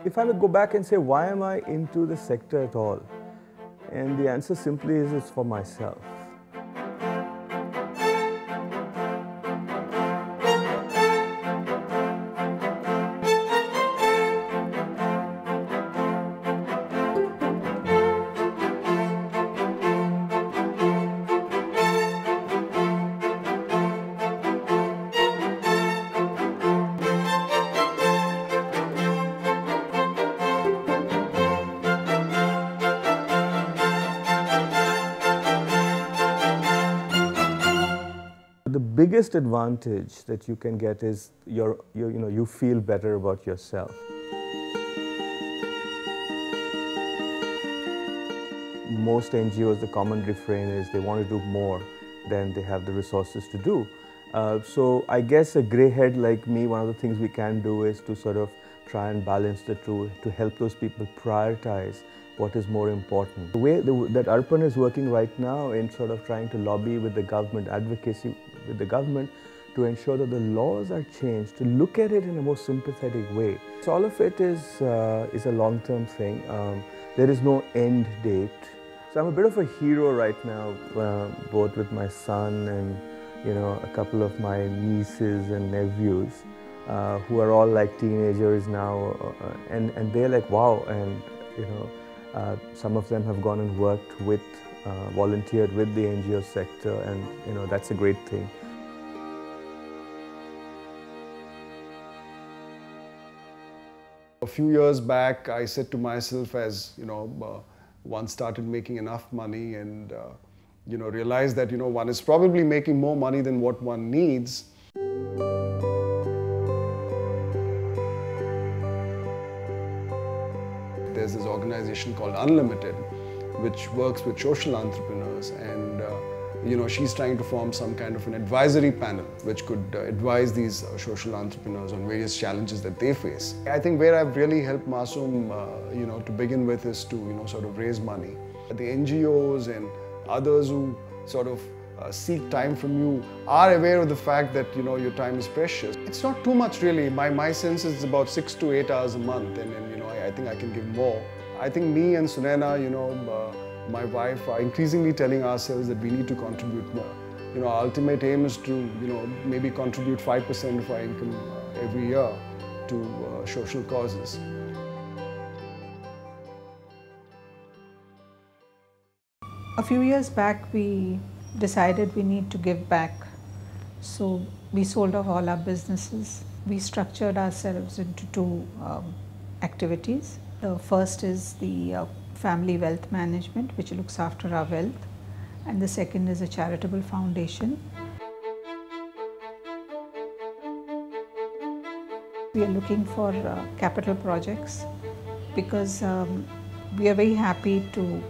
If I would go back and say, why am I into the sector at all? And the answer simply is, it's for myself. The biggest advantage that you can get is you feel better about yourself. Most NGOs, the common refrain is they want to do more than they have the resources to do. So I guess a grey head like me, one of the things we can do is to sort of try and balance the two, to help those people prioritize what is more important. The way that Arpan is working right now in sort of trying to lobby with the government, advocacy with the government, to ensure that the laws are changed, to look at it in a more sympathetic way. So all of it is a long-term thing. There is no end date. So I'm a bit of a hero right now, both with my son and a couple of my nieces and nephews, who are all like teenagers now, and they're like, wow, and some of them have gone and worked with, volunteered with the NGO sector, and that's a great thing. A few years back, I said to myself, as one started making enough money and realized that one is probably making more money than what one needs. There's this organization called Unlimited, which works with social entrepreneurs, and she's trying to form some kind of an advisory panel which could advise these social entrepreneurs on various challenges that they face. I think where I've really helped Masoom, to begin with, is to sort of raise money. The NGOs and others who sort of seek time from you are aware of the fact that your time is precious. It's not too much really. My sense is it's about 6 to 8 hours a month, and I think I can give more. I think me and Sunaina, my wife, are increasingly telling ourselves that we need to contribute more. Our ultimate aim is to maybe contribute 5% of our income every year to social causes. A few years back, we decided we need to give back. So we sold off all our businesses. We structured ourselves into two activities. The first is the family wealth management, which looks after our wealth. And the second is a charitable foundation. We are looking for capital projects because we are very happy to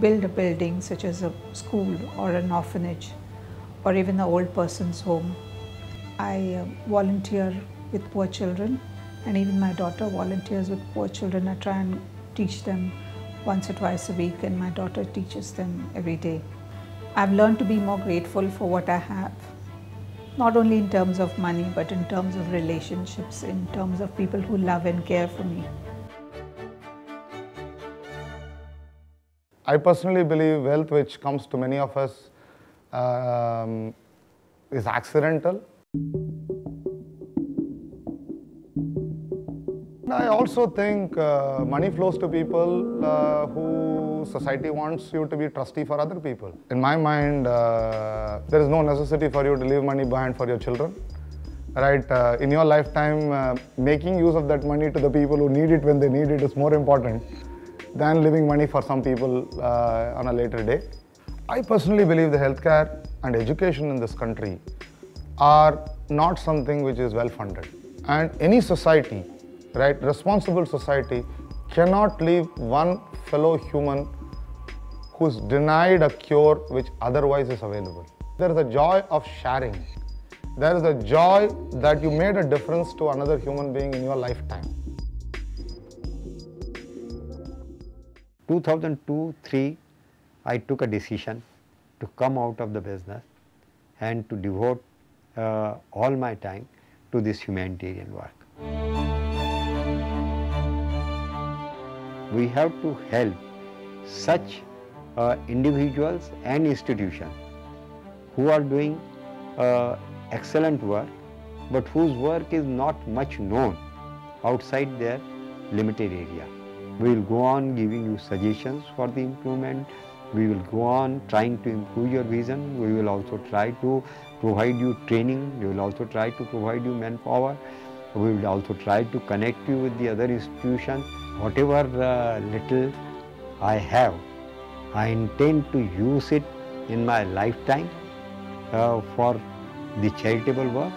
build a building such as a school or an orphanage or even an old person's home. I volunteer with poor children, and even my daughter volunteers with poor children. I try and teach them once or twice a week, and my daughter teaches them every day. I've learned to be more grateful for what I have, not only in terms of money, but in terms of relationships, in terms of people who love and care for me. I personally believe wealth which comes to many of us is accidental. I also think money flows to people who society wants you to be trustee for other people. In my mind, there is no necessity for you to leave money behind for your children. Right? In your lifetime, making use of that money to the people who need it when they need it is more important than leaving money for some people on a later day. I personally believe the healthcare and education in this country are not something which is well funded. And any society, right, responsible society, cannot leave one fellow human who's denied a cure which otherwise is available. There is a joy of sharing. There is a joy that you made a difference to another human being in your lifetime. 2002-03, I took a decision to come out of the business and to devote all my time to this humanitarian work. We have to help such individuals and institutions who are doing excellent work, but whose work is not much known outside their limited area. We will go on giving you suggestions for the improvement. We will go on trying to improve your vision. We will also try to provide you training. We will also try to provide you manpower. We will also try to connect you with the other institutions. Whatever little I have, I intend to use it in my lifetime for the charitable work.